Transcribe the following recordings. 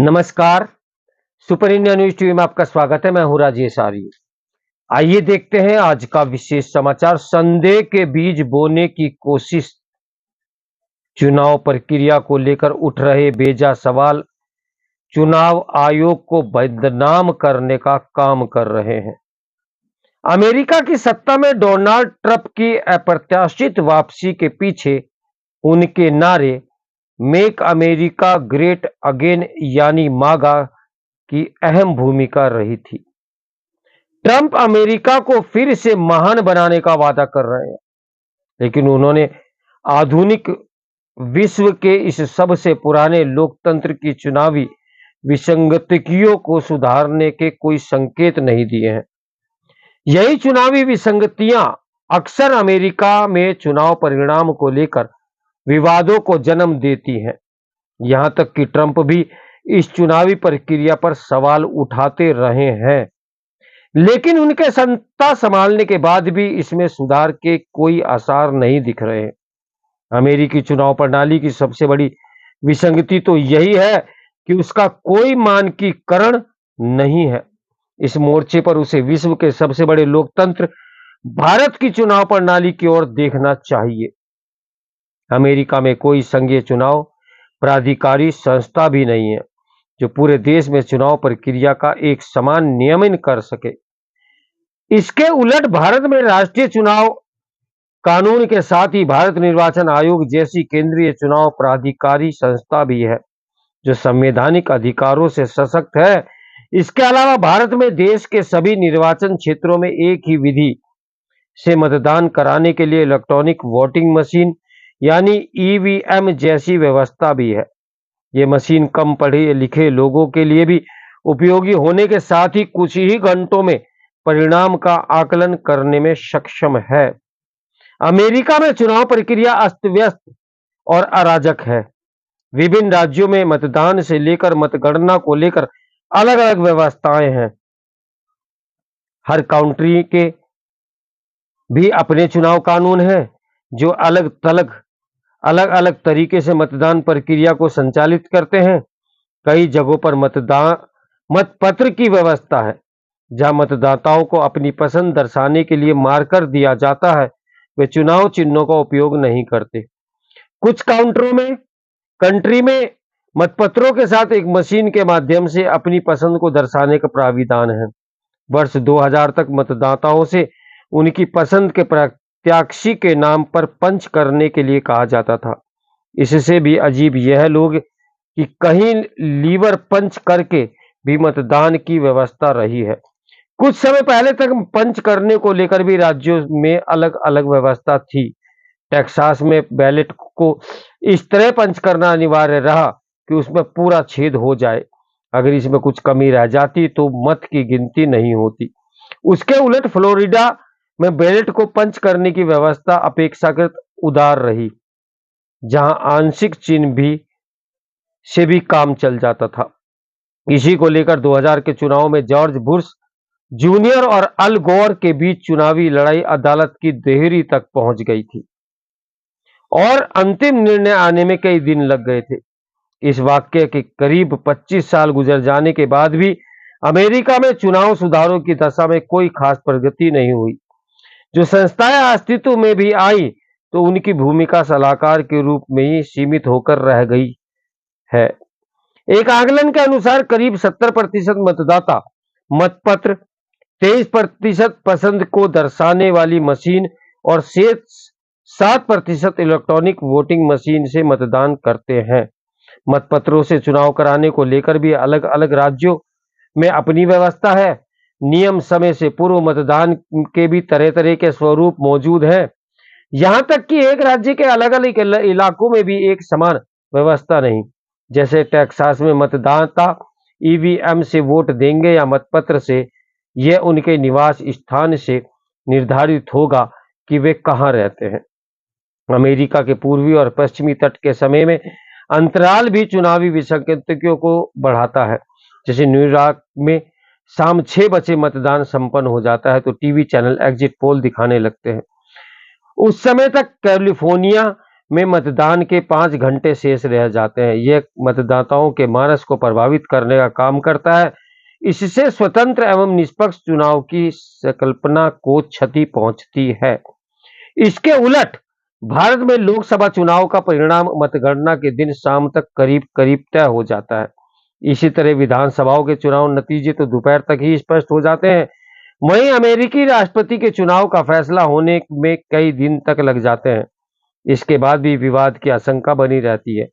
नमस्कार। Super India news TV में आपका स्वागत है। मैं हूं राजेश आर्य। आइए देखते हैं आज का विशेष समाचार। संदेह के बीज बोने की कोशिश, चुनाव प्रक्रिया को लेकर उठ रहे बेजा सवाल चुनाव आयोग को बदनाम करने का काम कर रहे हैं। अमेरिका की सत्ता में डोनाल्ड ट्रंप की अप्रत्याशित वापसी के पीछे उनके नारे मेक अमेरिका ग्रेट अगेन यानी मागा की अहम भूमिका रही थी। ट्रंप अमेरिका को फिर से महान बनाने का वादा कर रहे हैं, लेकिन उन्होंने आधुनिक विश्व के इस सबसे पुराने लोकतंत्र की चुनावी विसंगतियों को सुधारने के कोई संकेत नहीं दिए हैं। यही चुनावी विसंगतियां अक्सर अमेरिका में चुनाव परिणाम को लेकर विवादों को जन्म देती हैं। यहां तक कि ट्रंप भी इस चुनावी प्रक्रिया पर सवाल उठाते रहे हैं, लेकिन उनके सत्ता संभालने के बाद भी इसमें सुधार के कोई आसार नहीं दिख रहे हैं। अमेरिकी चुनाव प्रणाली की सबसे बड़ी विसंगति तो यही है कि उसका कोई मानकीकरण नहीं है। इस मोर्चे पर उसे विश्व के सबसे बड़े लोकतंत्र भारत की चुनाव प्रणाली की ओर देखना चाहिए। अमेरिका में कोई संघीय चुनाव प्राधिकारी संस्था भी नहीं है जो पूरे देश में चुनाव प्रक्रिया का एक समान नियमन कर सके। इसके उलट भारत में राष्ट्रीय चुनाव कानून के साथ ही भारत निर्वाचन आयोग जैसी केंद्रीय चुनाव प्राधिकारी संस्था भी है जो संवैधानिक अधिकारों से सशक्त है। इसके अलावा भारत में देश के सभी निर्वाचन क्षेत्रों में एक ही विधि से मतदान कराने के लिए इलेक्ट्रॉनिक वोटिंग मशीन यानी ईवीएम जैसी व्यवस्था भी है। ये मशीन कम पढ़े लिखे लोगों के लिए भी उपयोगी होने के साथ ही कुछ ही घंटों में परिणाम का आकलन करने में सक्षम है। अमेरिका में चुनाव प्रक्रिया अस्त व्यस्त और अराजक है। विभिन्न राज्यों में मतदान से लेकर मतगणना को लेकर अलग अलग व्यवस्थाएं हैं। हर काउंटी के भी अपने चुनाव कानून हैं जो अलग अलग तरीके से मतदान प्रक्रिया को संचालित करते हैं। कई जगहों पर मतपत्र की व्यवस्था है जहां मतदाताओं को अपनी पसंद दर्शाने के लिए मार्कर दिया जाता है। वे चुनाव चिन्हों का उपयोग नहीं करते। कुछ कंट्री में मतपत्रों के साथ एक मशीन के माध्यम से अपनी पसंद को दर्शाने का प्राविधान है। वर्ष 2000 तक मतदाताओं से उनकी पसंद के प्रत्याशी के नाम पर पंच करने के लिए कहा जाता था। इससे भी अजीब यह लोग कि कहीं लीवर पंच करके भी मतदान की व्यवस्था रही है। कुछ समय पहले तक पंच करने को लेकर भी राज्यों में अलग अलग व्यवस्था थी। टेक्सास में बैलेट को इस तरह पंच करना अनिवार्य रहा कि उसमें पूरा छेद हो जाए। अगर इसमें कुछ कमी रह जाती तो मत की गिनती नहीं होती। उसके उलट फ्लोरिडा में बैलेट को पंच करने की व्यवस्था अपेक्षाकृत उदार रही, जहां आंशिक चिन्ह से भी काम चल जाता था। इसी को लेकर 2000 के चुनाव में जॉर्ज बुश जूनियर और अल गोर के बीच चुनावी लड़ाई अदालत की देहरी तक पहुंच गई थी और अंतिम निर्णय आने में कई दिन लग गए थे। इस वाक्य के करीब 25 साल गुजर जाने के बाद भी अमेरिका में चुनाव सुधारों की दशा में कोई खास प्रगति नहीं हुई। जो संस्थाएं अस्तित्व में भी आई तो उनकी भूमिका सलाहकार के रूप में ही सीमित होकर रह गई है। एक आकलन के अनुसार करीब 70% मतदाता मतपत्र, 23% पसंद को दर्शाने वाली मशीन और 7% इलेक्ट्रॉनिक वोटिंग मशीन से मतदान करते हैं। मतपत्रों से चुनाव कराने को लेकर भी अलग अलग राज्यों में अपनी व्यवस्था है। नियम समय से पूर्व मतदान के भी तरह तरह के स्वरूप मौजूद हैं। यहां तक कि एक राज्य के अलग अलग इलाकों में भी एक समान व्यवस्था नहीं। जैसे टेक्सास में मतदाता ईवीएम से वोट देंगे या मतपत्र से, यह उनके निवास स्थान से निर्धारित होगा कि वे कहां रहते हैं। अमेरिका के पूर्वी और पश्चिमी तट के समय में अंतराल भी चुनावी विसंगतियों को बढ़ाता है। जैसे न्यूयॉर्क में शाम 6 बजे मतदान संपन्न हो जाता है तो टीवी चैनल एग्जिट पोल दिखाने लगते हैं। उस समय तक कैलिफोर्निया में मतदान के 5 घंटे शेष रह जाते हैं। यह मतदाताओं के मानस को प्रभावित करने का काम करता है। इससे स्वतंत्र एवं निष्पक्ष चुनाव की संकल्पना को क्षति पहुंचती है। इसके उलट भारत में लोकसभा चुनाव का परिणाम मतगणना के दिन शाम तक करीब-करीब तय हो जाता है। इसी तरह विधानसभाओं के चुनाव नतीजे तो दोपहर तक ही स्पष्ट हो जाते हैं। वहीं अमेरिकी राष्ट्रपति के चुनाव का फैसला होने में कई दिन तक लग जाते हैं। इसके बाद भी विवाद की आशंका बनी रहती है।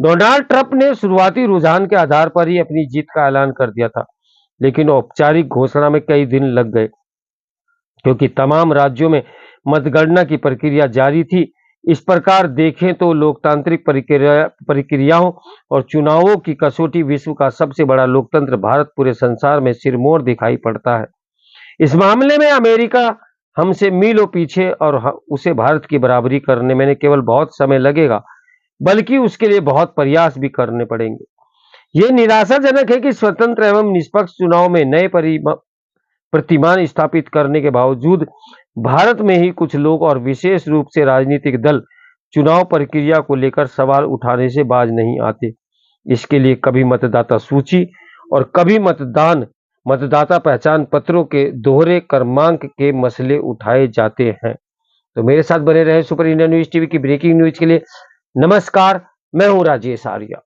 डोनाल्ड ट्रंप ने शुरुआती रुझान के आधार पर ही अपनी जीत का ऐलान कर दिया था, लेकिन औपचारिक घोषणा में कई दिन लग गए, क्योंकि तमाम राज्यों में मतगणना की प्रक्रिया जारी थी। इस प्रकार देखें तो लोकतांत्रिक प्रक्रियाओं और चुनावों की कसौटी विश्व का सबसे बड़ा लोकतंत्र भारत पूरे संसार में सिरमौर दिखाई पड़ता है। इस मामले में अमेरिका हमसे मीलों पीछे और उसे भारत की बराबरी करने में न केवल बहुत समय लगेगा, बल्कि उसके लिए बहुत प्रयास भी करने पड़ेंगे। ये निराशाजनक है कि स्वतंत्र एवं निष्पक्ष चुनाव में नए प्रतिमान स्थापित करने के बावजूद भारत में ही कुछ लोग और विशेष रूप से राजनीतिक दल चुनाव प्रक्रिया को लेकर सवाल उठाने से बाज नहीं आते। इसके लिए कभी मतदाता सूची और कभी मतदाता पहचान पत्रों के दोहरे क्रमांक के मसले उठाए जाते हैं। तो मेरे साथ बने रहे सुपर इंडिया न्यूज टीवी की ब्रेकिंग न्यूज के लिए। नमस्कार, मैं हूं राजेश आर्या।